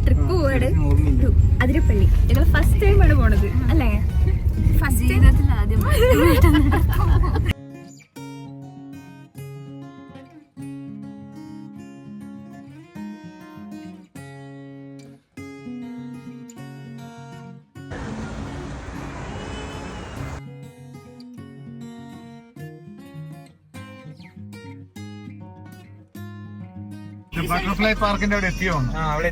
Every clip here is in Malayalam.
ട്രിപ്പ് പോവാണ് അതിരപ്പള്ളി. ഞങ്ങൾ ഫസ്റ്റ് ടൈമാണ് പോണത് അല്ലേ? ഫസ്റ്റ് ജീവിതത്തിൽ ആദ്യം. ബട്ടർഫ്ലൈ പാർക്കിന്റെ അവിടെ എത്തിയോ? അവിടെ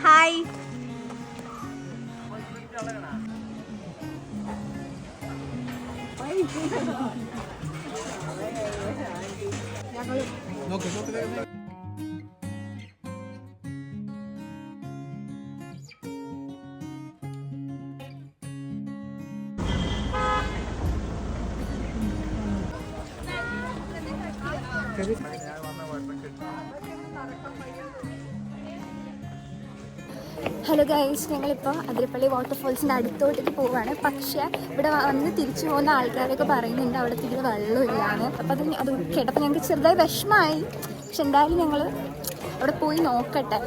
ഹായ്. ഹലോ ഗൈസ്, ഞങ്ങളിപ്പോൾ അതിരപ്പള്ളി വാട്ടർഫോൾസിൻ്റെ അടുത്തോട്ടേക്ക് പോവുകയാണ്. പക്ഷേ ഇവിടെ വന്ന് തിരിച്ചു പോകുന്ന ആൾക്കാരൊക്കെ പറയുന്നുണ്ട് അവിടെ തീരെ വെള്ളമില്ലാന്ന്. അപ്പോൾ അത് കേട്ടപ്പോൾ ഞങ്ങൾക്ക് ചെറുതായി വിഷമമായി. പക്ഷെ എന്തായാലും ഞങ്ങൾ അവിടെ പോയി നോക്കട്ടെ,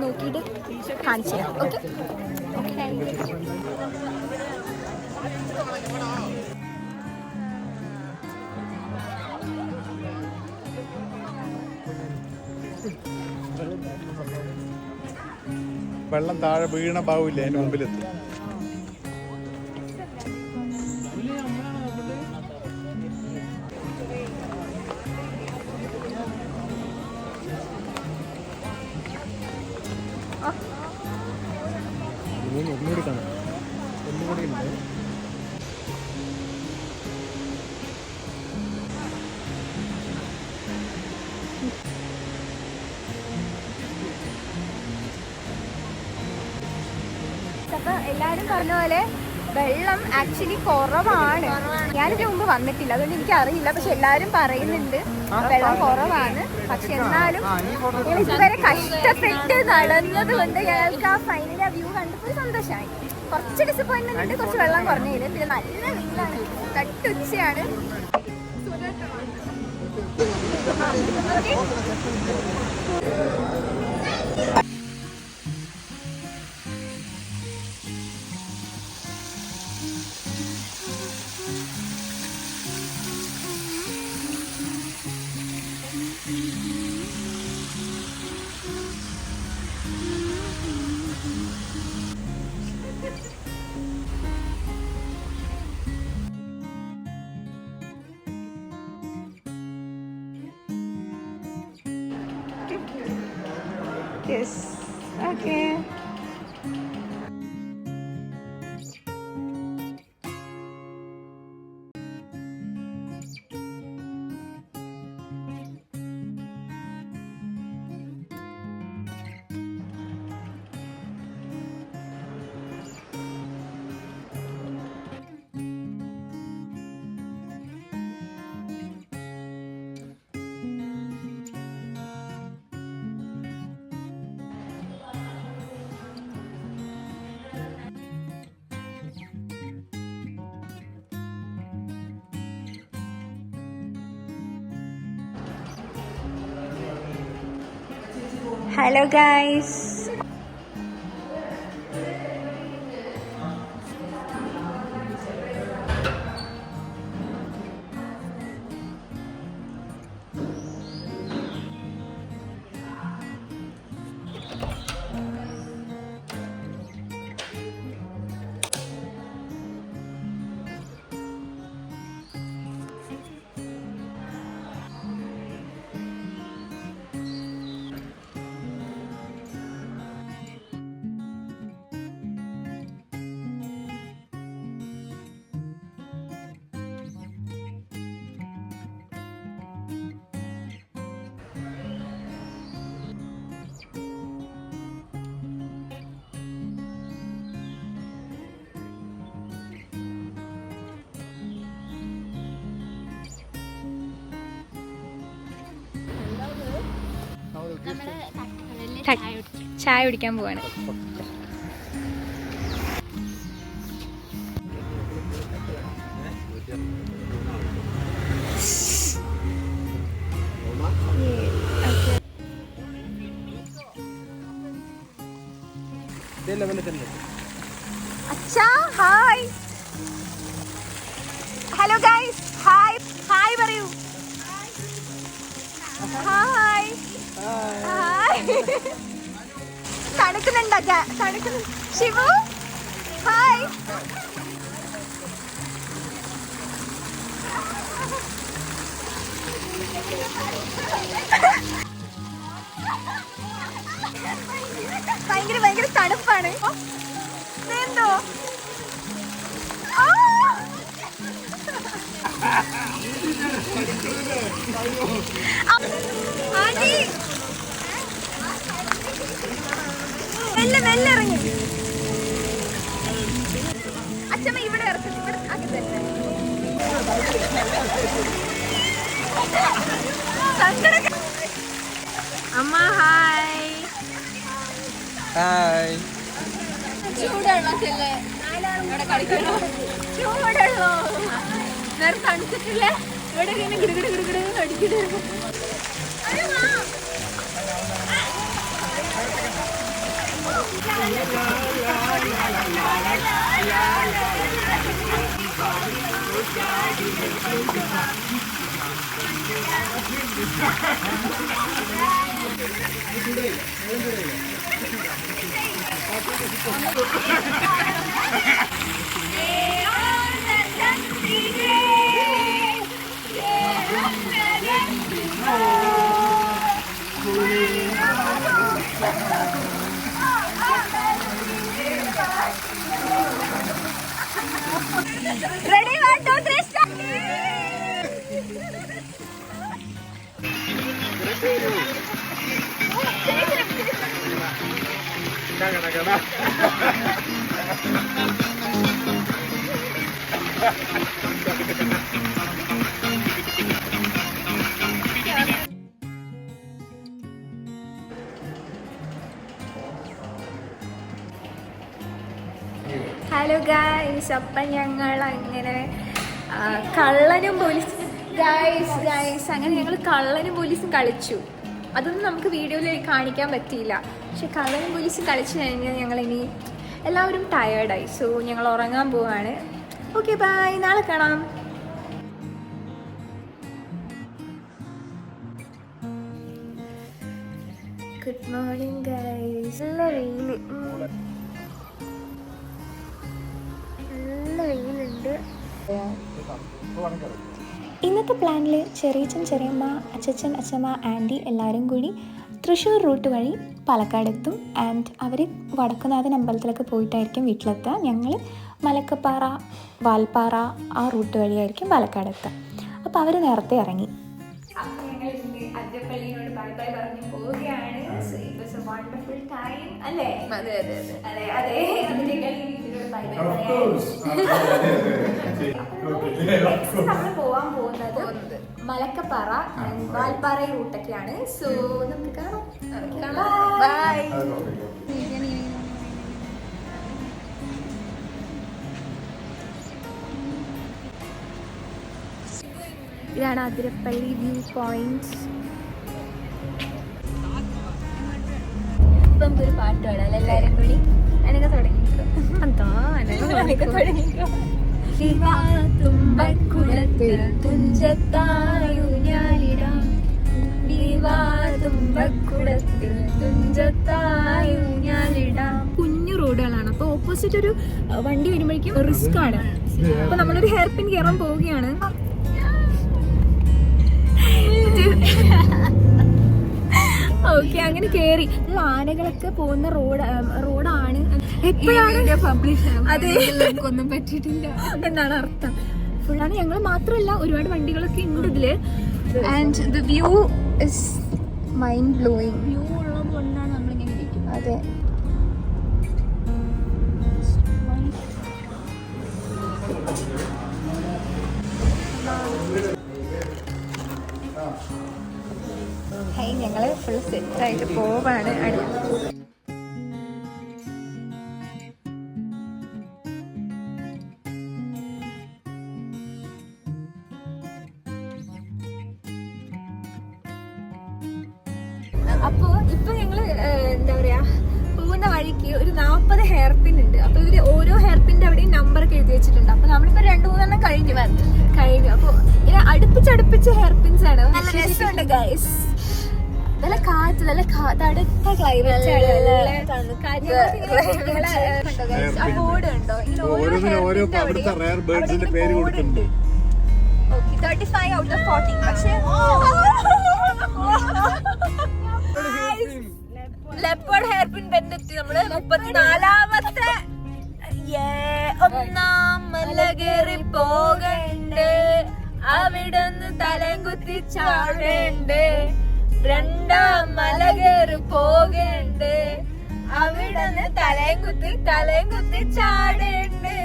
നോക്കിയിട്ട് കാണിച്ചു തരാം. Okay okay. വെള്ളം താഴെ വീണ ഭാവില്ല അതിന്റെ മുമ്പിലെത്തി. ഒന്നുകൂടി കാണാം, ഒന്നുകൂടി ഉണ്ട്. അപ്പോൾ എല്ലാവരും പറഞ്ഞ പോലെ വെള്ളം ആക്ച്വലി കുറവാണ്. ഞാനിതിന് മുമ്പ് വന്നിട്ടില്ല, അതുകൊണ്ട് എനിക്കറിയില്ല. പക്ഷെ എല്ലാവരും പറയുന്നുണ്ട് വെള്ളം കുറവാണ്. പക്ഷെ എന്നാലും ഇതുവരെ കഷ്ടപ്പെട്ട് നടന്നത് കൊണ്ട് ഞങ്ങൾക്ക് ആ ഫൈനൽ ആ വ്യൂ കണ്ടപ്പോൾ സന്തോഷമായി. കുറച്ച് ഡിസപ്പോയിൻമെന്റ് ഉണ്ട്, കുറച്ച് വെള്ളം കുറഞ്ഞതിൽ. പിന്നെ നല്ല വെയിലാണ്, തട്ടുച്ചയാണ്. Yes. Okay. Hello guys. ചായ കുടിക്കാൻ പോവാണ്. അച്ഛാ hi. Hello guys, hi hi പറയൂ. Hi hi. തണുക്കുന്നുണ്ടാ? തണുക്കുന്നു. ശിവു ഹായ്. ഭയങ്കര തണുപ്പാണ്. എന്തോ മെല്ലെ ഇറങ്ങി. അച്ഛമ്മ ഇവിടെ ഇറക്കി, ഇവിടെ അകത്തന്നെ. അമ്മ ഹായ്. ഹായ്. ചൂടുള്ളല്ലേ ഇവിടെ കളിക്കണോ? ചൂടുള്ളോ നേരെ തണുത്തിട്ടില്ലേ? ഇവിടെ ഇങ്ങനെ ഗിടുകിട് ഗിടുകിട് അടിക്കിടും. Ready, 1, 2, 3, start. ഹലോ ഗായ്സ്, അപ്പം ഞങ്ങൾ അങ്ങനെ കള്ളനും പോലീസും ഗായ്സ് അങ്ങനെ ഞങ്ങൾ കള്ളനും പോലീസും കളിച്ചു. അതൊന്നും നമുക്ക് വീഡിയോയിൽ കാണിക്കാൻ പറ്റിയില്ല. പക്ഷെ കള്ളനും പോലീസും കളിച്ചു കഴിഞ്ഞാൽ ഞങ്ങളിനി എല്ലാവരും ടയേർഡായി. സോ ഞങ്ങൾ ഉറങ്ങാൻ പോവാണ്. ഓക്കെ ബൈ, നാളെ കാണാം. Good morning guys. നല്ല വെയിലുണ്ട്. ഇന്നത്തെ പ്ലാനിൽ ചെറിയച്ഛൻ, ചെറിയമ്മ, അച്ചച്ചൻ, അച്ചമ്മ, ആൻറ്റി എല്ലാവരും കൂടി തൃശ്ശൂർ റൂട്ട് വഴി പാലക്കാട് എത്തും. ആൻഡ് അവർ വടക്കുനാഥൻ അമ്പലത്തിലൊക്കെ പോയിട്ടായിരിക്കും വീട്ടിലെത്തുക. ഞങ്ങൾ മലക്കപ്പാറ, വാൽപ്പാറ ആ റൂട്ട് വഴിയായിരിക്കും പാലക്കാട് എത്തുക. അപ്പോൾ അവർ നേരത്തെ ഇറങ്ങി. അപ്പോൾ ഞങ്ങൾ അതിരപ്പള്ളിയോട് ബൈ ബൈ പറഞ്ഞ് പോവുകയാണ്. വണ്ടർഫുൾ ടൈം അല്ലേ? അതെ അതെ അതെ അതെ അതെ. അതിനേക്കാൾ ബൈ ബൈ നമ്മൾ പോവാൻ പോകുന്നത് മലക്കപ്പാറ, വാൽപ്പാറ റൂട്ടൊക്കെയാണ്. സോ നമുക്ക് കാണാം. ബൈ. ഇതാണ് അതിരപ്പള്ളി വ്യൂ പോയിന്റ്. ഇപ്പം ഒരു പാട്ട് പാടാം എല്ലാവരും കൂടി. അനങ്ങ തുടങ്ങിക്കോ. തുമ്പക്കുളത്തിൽ തുഞ്ചത്തായു ഞാനിടാം. തുമ്പക്കുളത്തിൽ തുഞ്ചത്തായു ഞാനിടാം. കുഞ്ഞു റോഡുകളാണ്. അപ്പൊ ഓപ്പോസിറ്റ് ഒരു വണ്ടി വരുമ്പോഴേക്കും റിസ്ക് ആണ്. അപ്പൊ നമ്മളൊരു ഹെയർ പിൻ കയറാൻ പോവുകയാണ്. ഓക്കെ, അങ്ങനെ കേറി. ആനകളൊക്കെ പോകുന്ന റോഡാണ്. എപ്പോഴാണ് അതെ ഒന്നും പറ്റിയിട്ടില്ല എന്നാണ് അർത്ഥം. ഫുള്ളാണ്. ഞങ്ങൾ മാത്രമല്ല, ഒരുപാട് വണ്ടികളൊക്കെ ഉണ്ട് ഇതില്. And the view is mind blowing. View ഉള്ളത് കൊണ്ടാണ് നമ്മളിങ്ങനെ ഇരിക്കുന്നത്. അതെ. Hey ഞങ്ങള് ഫുൾ സെറ്റായിട്ട് പോവാണ് അപ്പൊ ഇപ്പൊ ഞങ്ങള് എന്താ പറയാ പോകുന്ന വഴിക്ക് ഒരു 40 ഹെയർ പിൻ ഉണ്ട്. അപ്പൊ ഇവര് ഓരോ ഹെയർ പിന്റെ അവിടെയും നമ്പർ ഒക്കെ എഴുതി വെച്ചിട്ടുണ്ട്. അപ്പൊ നമ്മളിപ്പോ 2-3 കഴിഞ്ഞു. അപ്പൊ ഇങ്ങനെ അടുപ്പിച്ചടുപ്പിച്ച് ഹെയർ പിൻസ് ആണ്. നല്ല രസമുണ്ട് ഗൈസ്. നല്ല കാറ്റ്, നല്ല തടുത്ത ക്ലൈമറ്റ് ആണ്. ആ ബോർഡ് ഉണ്ടോ? ഇങ്ങനെ ഓരോ പേര് കൊടുക്കുന്നുണ്ട്. 35 out of 40. പക്ഷേ ലെപ്പേർഡ് ഹെയർ പിൻ ബെൻഡെത്തി നമ്മള് 34ാമത്തെ ഒന്നാം മല കയറി പോകണ്ട്, അവിടുന്ന് തലയും കുത്തി ചാടണ്ട്, 2ാം മല കയറി പോകണ്ട്, അവിടുന്ന് തലയും കുത്തി ചാടണ്ട്.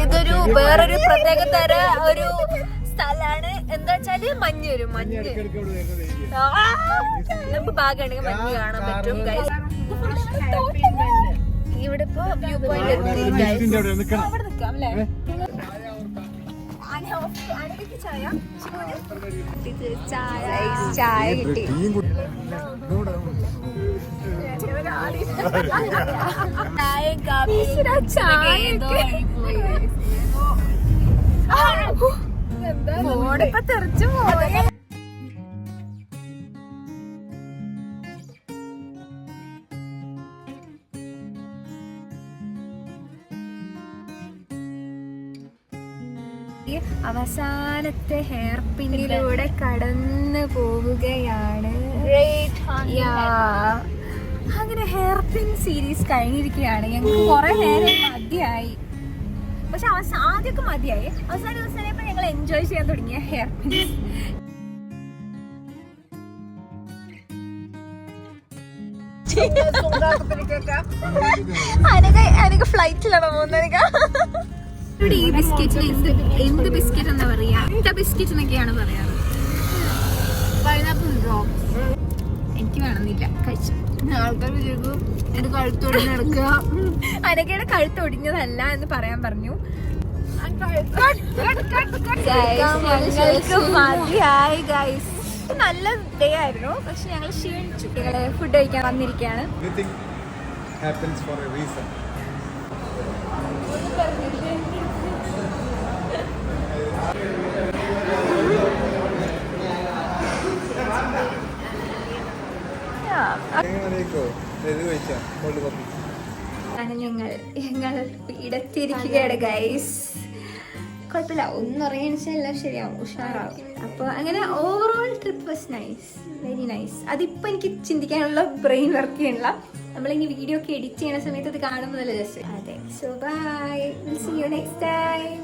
ഇതൊരു വേറൊരു പ്രത്യേക തര ഒരു സ്ഥലാണ്. എന്താ വെച്ചാല് മഞ്ഞ് നമുക്ക് ഭാഗമാണെങ്കിൽ മഞ്ഞ് കാണാൻ പറ്റും. ഇവിടെ ഇപ്പൊ വ്യൂ പോയിന്റ് അവിടെ നിൽക്കാം അല്ലേ? ചായ കിട്ടി. ഫോണിപ്പോ തെറിച്ചു പോയ. അവസാനത്തെ ഹെയർ പിന്നിലൂടെ കടന്നു പോവുകയാണ്. അങ്ങനെ ഹെയർ പിൻ സീരീസ് കഴിഞ്ഞിരിക്കുകയാണ്. ഞങ്ങൾക്ക് കുറെ നേരം മതിയായി. പക്ഷെ ആദ്യമൊക്കെ മതിയായി. അവസാന ദിവസം ഇപ്പൊ ഞങ്ങൾ എൻജോയ് ചെയ്യാൻ തുടങ്ങിയ ഹെയർ പിൻ. അനക്ക് ഫ്ലൈറ്റിലാണോ പോകുന്നത്? ഇവിടെ ഈ ബിസ്ക്കറ്റിന് എന്ത് ബിസ്ക്കറ്റ് എന്താ പറയാ? ബിസ്ക്കറ്റ് എന്നൊക്കെയാണ് പറയാറ്. പൈനാപ്പിൾ ഡ്രോപ്സ് എനിക്ക് വേണമെന്നില്ല, കഴിച്ചു. ആൾക്കാർ ചോദിക്കും എന്റെ കഴുത്തൊടിഞ്ഞ് നടക്കുക. അനക്കയുടെ കഴുത്തൊടിഞ്ഞതല്ല എന്ന് പറയാൻ പറഞ്ഞു. മതിയായി ഗൈസ്. നല്ല ഡേ ആയിരുന്നു, പക്ഷെ ഞങ്ങൾ ക്ഷീണിച്ചു. ഞങ്ങള് ഫുഡ് കഴിക്കാൻ വന്നിരിക്കുകയാണ്. ഞങ്ങൾ വീടെത്തിയിരിക്കുകയാണ് ഗൈസ്. കുഴപ്പമില്ല, ഒന്നും അറിയാന്ന് എല്ലാം ശരിയാവും, ഉഷാറാവും. അപ്പോൾ അങ്ങനെ overall trip was nice, very nice. അതിപ്പോൾ എനിക്ക് ചിന്തിക്കാനുള്ള ബ്രെയിൻ വർക്ക് ചെയ്യണില്ല. നമ്മളിനി വീഡിയോ ഒക്കെ എഡിറ്റ് ചെയ്യുന്ന സമയത്ത് അത് കാണുമ്പോൾ നല്ല രസം. അതെ, so bye, will see you next time.